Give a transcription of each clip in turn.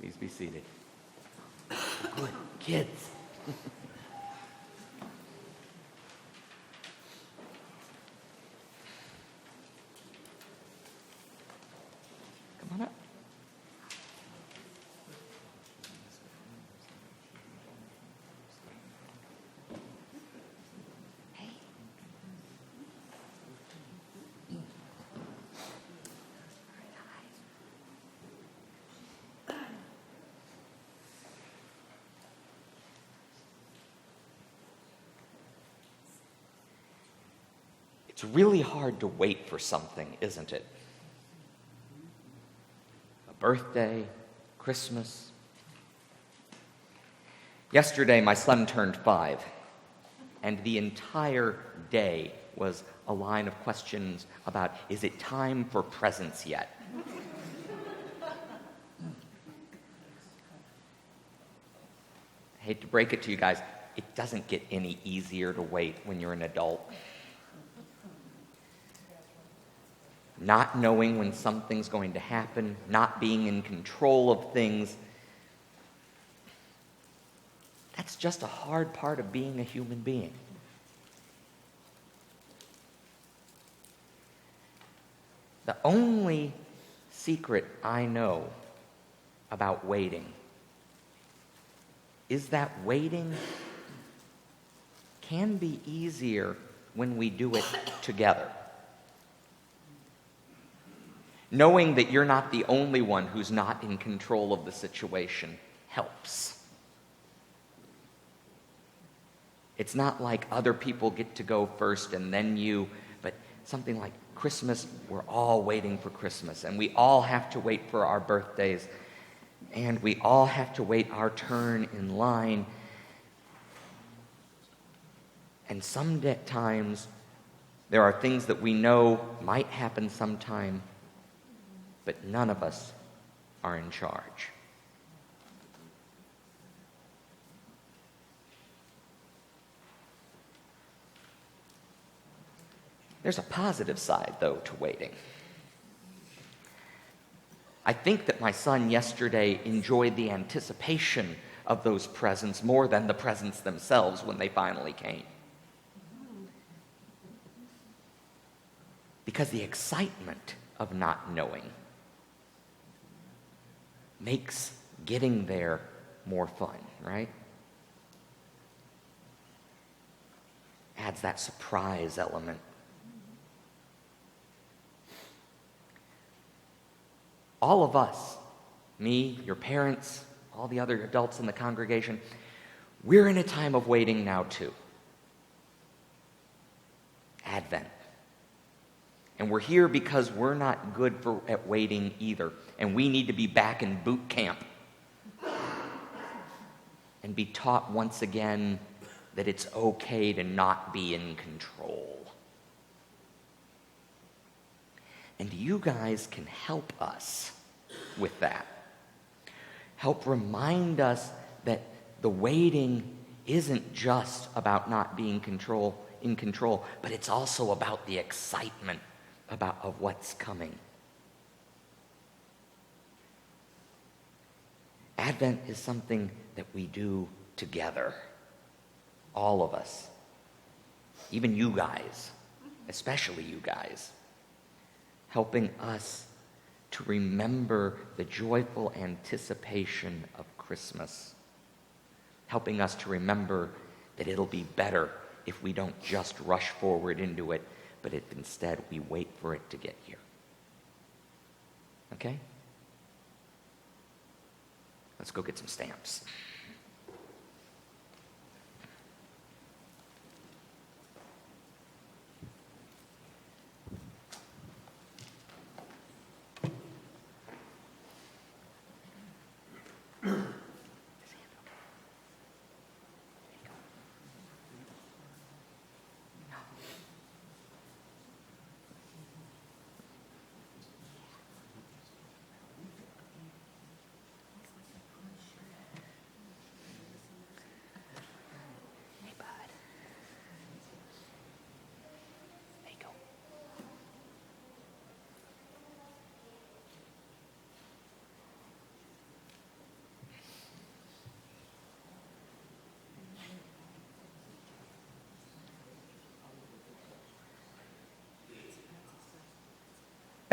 Please be seated. Good kids. Come on up. Hey. It's really hard to wait for something, isn't it? A birthday, Christmas. Yesterday, my son turned 5, and the entire day was a line of questions about, is it time for presents yet? I hate to break it to you guys, it doesn't get any easier to wait when you're an adult. Not knowing when something's going to happen, not being in control of things, that's just a hard part of being a human being. The only secret I know about waiting is that waiting can be easier when we do it together. Knowing that you're not the only one who's not in control of the situation helps. It's not like other people get to go first and then you, but something like Christmas, we're all waiting for Christmas, and we all have to wait for our birthdays, and we all have to wait our turn in line. And sometimes there are things that we know might happen sometime, but none of us are in charge. There's a positive side, though, to waiting. I think that my son yesterday enjoyed the anticipation of those presents more than the presents themselves when they finally came. Because the excitement of not knowing makes getting there more fun, right? Adds that surprise element. All of us, me, your parents, all the other adults in the congregation, we're in a time of waiting now too. Advent. And we're here because we're not good at waiting either. And we need to be back in boot camp and be taught once again that it's okay to not be in control. And you guys can help us with that. Help remind us that the waiting isn't just about not being in control, but it's also about the excitement of what's coming. Advent is something that we do together. All of us. Even you guys. Especially you guys. Helping us to remember the joyful anticipation of Christmas. Helping us to remember that it'll be better if we don't just rush forward into it, but if instead we wait for it to get here. Okay? Let's go get some stamps.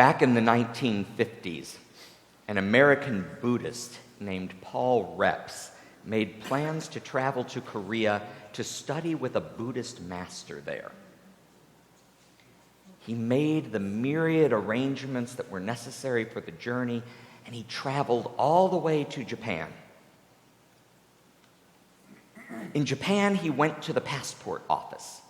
Back in the 1950s, an American Buddhist named Paul Reps made plans to travel to Korea to study with a Buddhist master there. He made the myriad arrangements that were necessary for the journey, and he traveled all the way to Japan. In Japan, he went to the passport office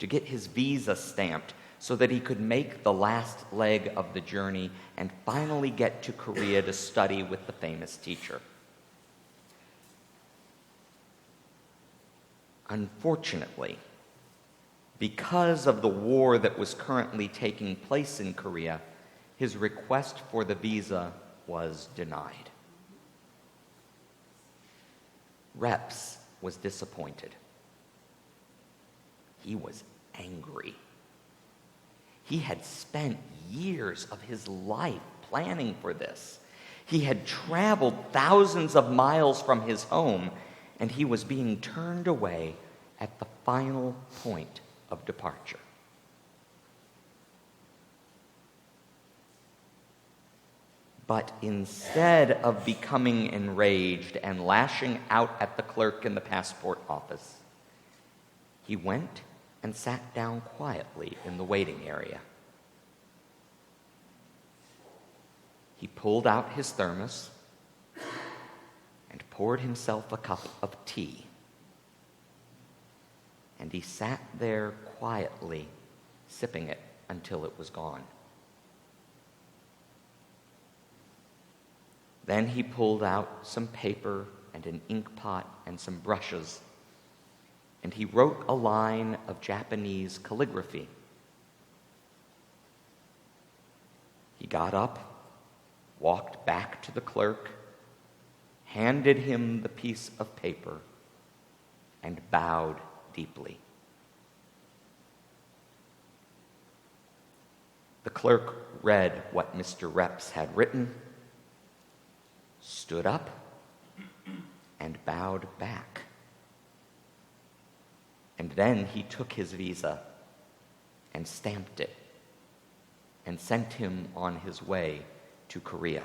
to get his visa stamped so that he could make the last leg of the journey and finally get to Korea to study with the famous teacher. Unfortunately, because of the war that was currently taking place in Korea, his request for the visa was denied. Reps was disappointed. He was angry. He had spent years of his life planning for this. He had traveled thousands of miles from his home, and he was being turned away at the final point of departure. But instead of becoming enraged and lashing out at the clerk in the passport office, he went and sat down quietly in the waiting area. He pulled out his thermos and poured himself a cup of tea. And he sat there quietly, sipping it until it was gone. Then he pulled out some paper and an ink pot and some brushes, and he wrote a line of Japanese calligraphy. He got up, walked back to the clerk, handed him the piece of paper, and bowed deeply. The clerk read what Mr. Reps had written, stood up, and bowed back. And then he took his visa and stamped it and sent him on his way to Korea.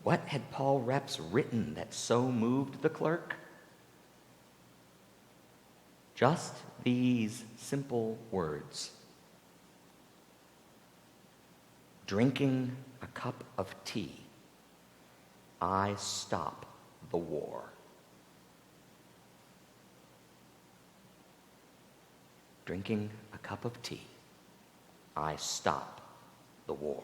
What had Paul Reps written that so moved the clerk? Just these simple words. Drinking a cup of tea, I stop the war. Drinking a cup of tea, I stop the war.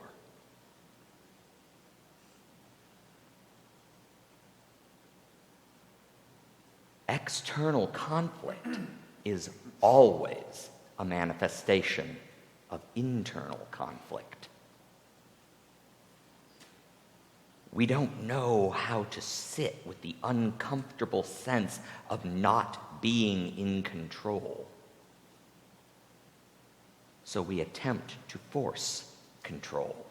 External conflict is always a manifestation of internal conflict. We don't know how to sit with the uncomfortable sense of not being in control. So we attempt to force control.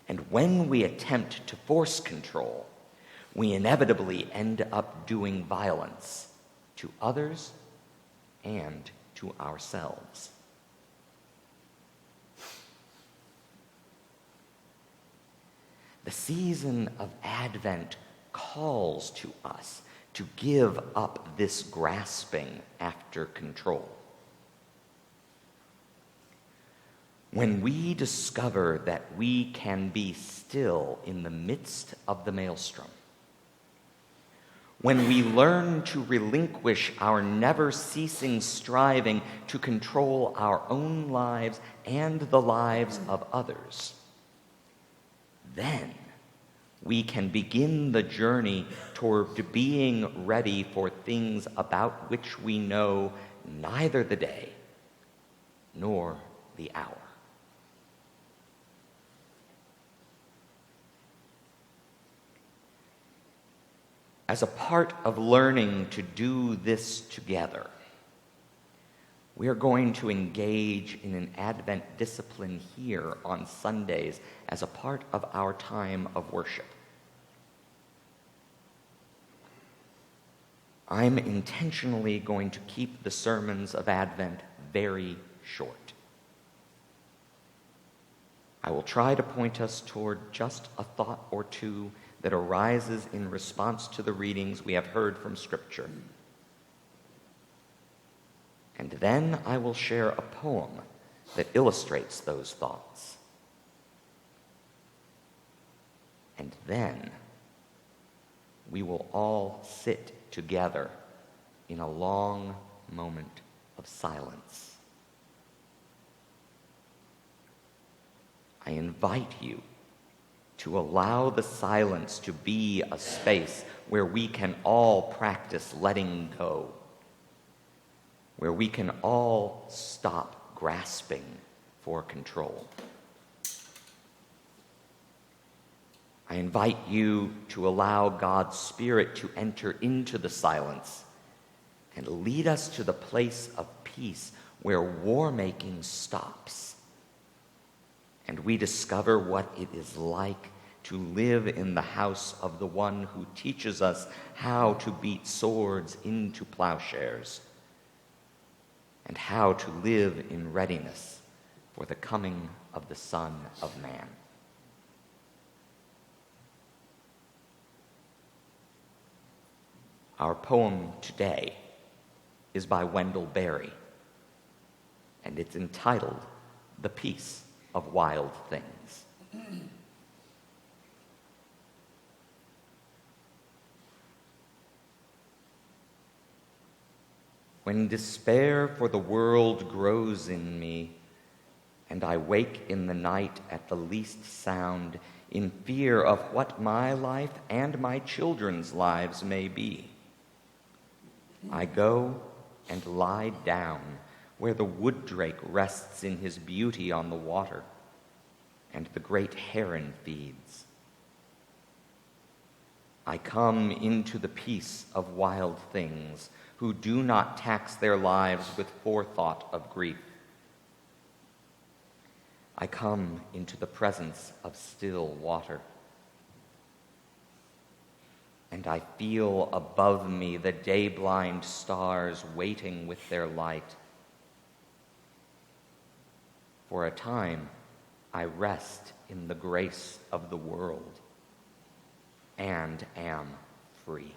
And when we attempt to force control, we inevitably end up doing violence to others and to ourselves. The season of Advent calls to us to give up this grasping after control. When we discover that we can be still in the midst of the maelstrom, when we learn to relinquish our never-ceasing striving to control our own lives and the lives of others, then we can begin the journey toward being ready for things about which we know neither the day nor the hour. As a part of learning to do this together, we are going to engage in an Advent discipline here on Sundays as a part of our time of worship. I'm intentionally going to keep the sermons of Advent very short. I will try to point us toward just a thought or two that arises in response to the readings we have heard from Scripture. And then I will share a poem that illustrates those thoughts. And then we will all sit together in a long moment of silence. I invite you to allow the silence to be a space where we can all practice letting go, where we can all stop grasping for control. I invite you to allow God's Spirit to enter into the silence and lead us to the place of peace where war-making stops and we discover what it is like to live in the house of the one who teaches us how to beat swords into plowshares and how to live in readiness for the coming of the Son of Man. Our poem today is by Wendell Berry, and it's entitled "The Peace of Wild Things." When despair for the world grows in me, and I wake in the night at the least sound, in fear of what my life and my children's lives may be, I go and lie down where the wood drake rests in his beauty on the water, and the great heron feeds. I come into the peace of wild things, who do not tax their lives with forethought of grief. I come into the presence of still water, and I feel above me the day-blind stars waiting with their light. For a time, I rest in the grace of the world and am free.